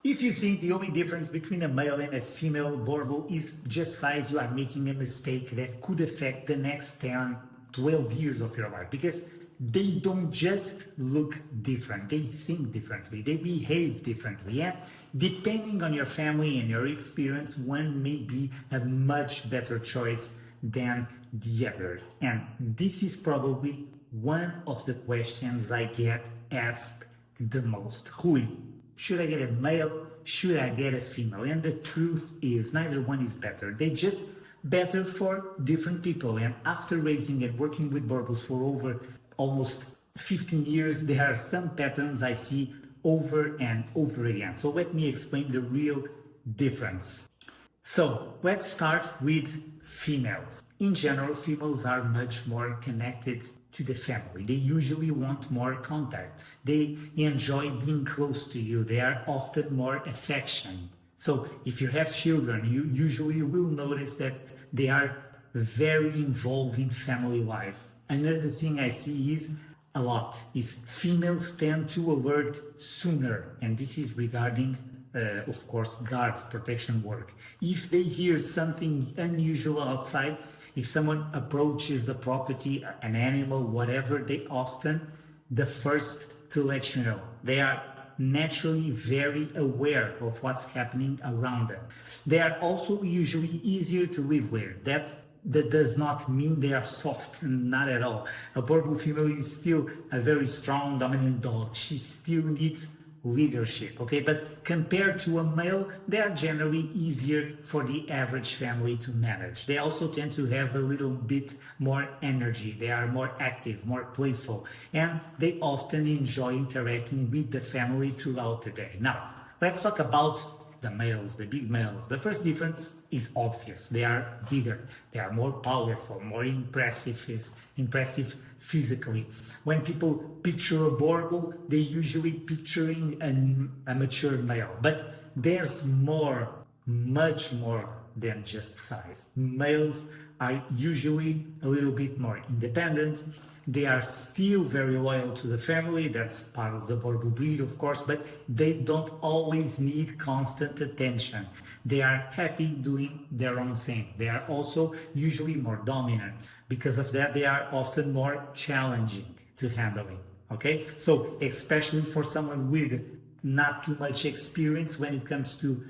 If you think the only difference between a male and a female Boerboel is just size, you are making a mistake that could affect the next 10, 12 years of your life, because they don't just look different, they think differently, they behave differently. And depending on your family and your experience, one may be a much better choice than the other. And this is probably one of the questions I get asked the most. Rui, should I get a male? Should I get a female? And the truth is, neither one is better. They just better for different people. And after raising and working with Boerboels for over almost 15 years, there are some patterns I see over and over again. So let me explain the real difference. So let's start with females. In general, females are much more connected to the family. They usually want more contact. They enjoy being close to you. They are often more affectionate. So if you have children, you usually will notice that they are very involved in family life. Another thing I see is a lot is females tend to alert sooner, and this is regarding of course guard protection work. If they hear something unusual outside, if someone approaches the property, an animal, whatever, they often the first to let you know. They are naturally very aware of what's happening around them. They are also usually easier to live with. That does not mean they are soft, not at all. A Boerboel female is still a very strong, dominant dog. She still needs leadership, okay? But compared to a male, they are generally easier for the average family to manage. They also tend to have a little bit more energy. They are more active, more playful, and they often enjoy interacting with the family throughout the day. Now, let's talk about the males, the big males. The first difference is obvious. They are bigger, they are more powerful, more impressive physically. When people picture a Boerboel, they usually picturing a mature male, but there's more, much more than just size. Males are usually a little bit more independent. They are still very loyal to the family. That's part of the Boerboel breed, of course, but they don't always need constant attention. They are happy doing their own thing. They are also usually more dominant. Because of that, they are often more challenging to handling. Okay, so especially for someone with not too much experience when it comes to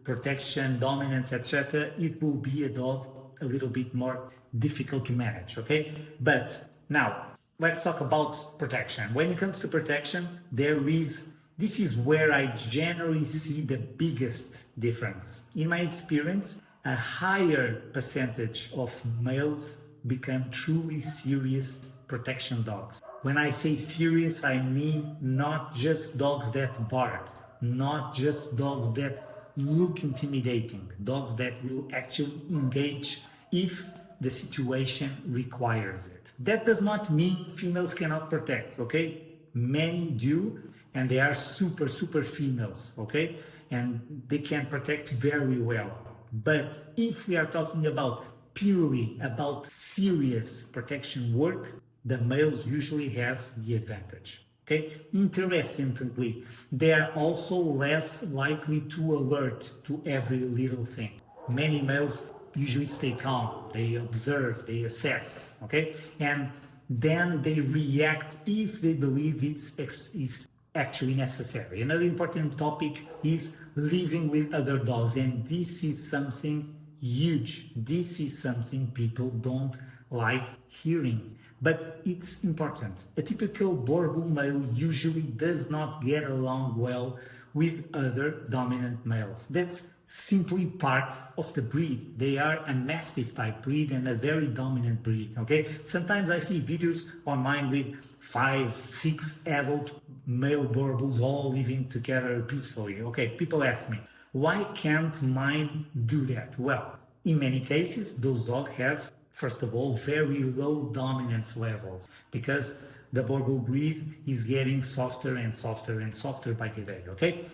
protection, dominance, etc., it will be a dog a little bit more difficult to manage. Okay, but now let's talk about protection. When it comes to protection, this is where I generally see the biggest difference. In my experience, a higher percentage of males become truly serious protection dogs. When I say serious, I mean not just dogs that bark, not just dogs that look intimidating, dogs that will actually engage if the situation requires it. That does not mean females cannot protect, okay? Many do, and they are super females, okay? And they can protect very well. But if we are talking about purely about serious protection work, the males usually have the advantage. Okay? Interestingly, they are also less likely to alert to every little thing. Many males usually stay calm, they observe, they assess, okay? And then they react if they believe it's actually necessary. Another important topic is living with other dogs, and this is something huge. This is something people don't like hearing, but it's important. A typical Boerboel male usually does not get along well with other dominant males. That's simply part of the breed. They are a mastiff type breed and a very dominant breed, okay? Sometimes I see videos online with 5, 6 adult male Boerboels all living together peacefully. Okay, people ask me, why can't mine do that? Well, in many cases, those dogs have, first of all, very low dominance levels because the Boerboel breed is getting softer and softer and softer by the day, okay?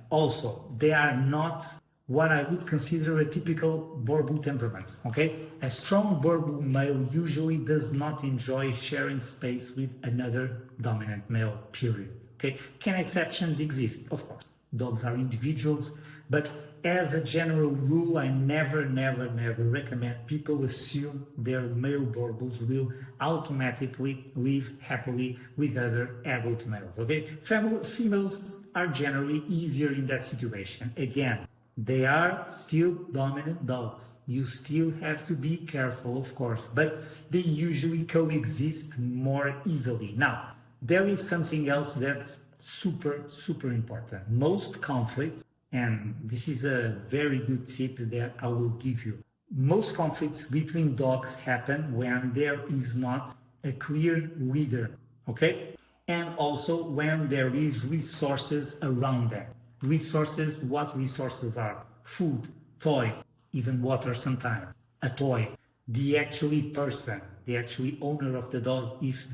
Also, they are not what I would consider a typical Boerboel temperament, okay? A strong Boerboel male usually does not enjoy sharing space with another dominant male, period. Okay, can exceptions exist? Of course, dogs are individuals, but as a general rule, I never recommend people assume their male Boerboels will automatically live happily with other adult males. Okay, females are generally easier in that situation. Again, they are still dominant dogs. You still have to be careful, of course, but they usually coexist more easily. Now, there is something else that's super important. Most conflicts, and this is a very good tip that I will give you. Most conflicts between dogs happen when there is not a clear leader, okay? And also when there is resources around them. Resources, what resources are? Food, toy, even water sometimes, a toy, the actually person, the actually owner of the dog, if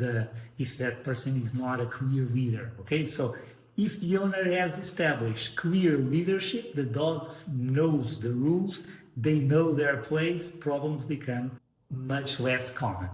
that person is not a clear leader. Okay, so if the owner has established clear leadership, the dogs knows the rules, they know their place, problems become much less common.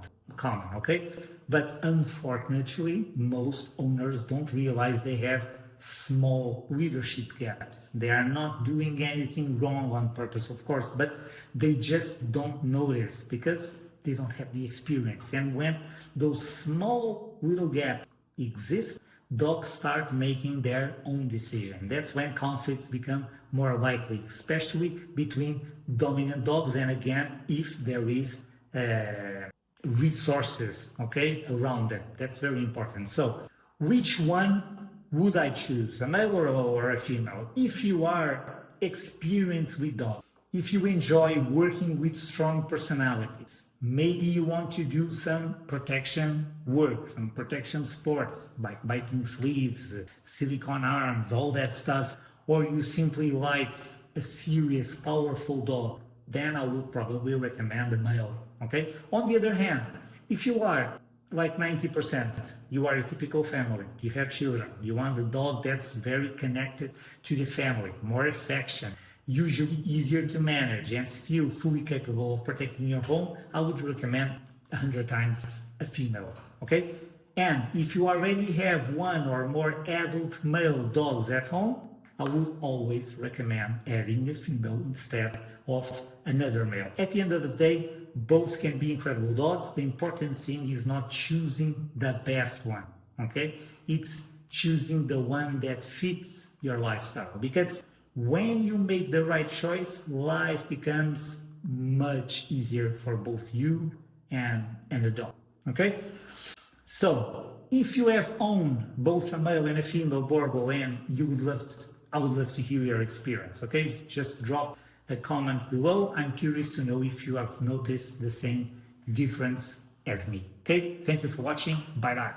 Okay, but unfortunately, most owners don't realize they have small leadership gaps. They are not doing anything wrong on purpose, of course, but they just don't notice because they don't have the experience. And when those small little gaps exist, dogs start making their own decision. That's when conflicts become more likely, especially between dominant dogs. And again, if there is resources, okay, around them. That's very important. So, which one would I choose, a male or a female? If you are experienced with dogs, if you enjoy working with strong personalities, maybe you want to do some protection work, some protection sports, like biting sleeves, silicone arms, all that stuff, or you simply like a serious, powerful dog, then I would probably recommend a male. Okay? On the other hand, if you are like 90%, you are a typical family, you have children, you want a dog that's very connected to the family, more affection, usually easier to manage and still fully capable of protecting your home, I would recommend 100 times a female. Okay? And if you already have one or more adult male dogs at home, I would always recommend adding a female instead of another male. At the end of the day, both can be incredible dogs. The important thing is not choosing the best one, okay? It's choosing the one that fits your lifestyle. Because when you make the right choice, life becomes much easier for both you and the dog, okay? So, if you have owned both a male and a female Boerboel and you would love to, I would love to hear your experience, okay? Just drop a comment below. I'm curious to know if you have noticed the same difference as me, okay? Thank you for watching. Bye-bye.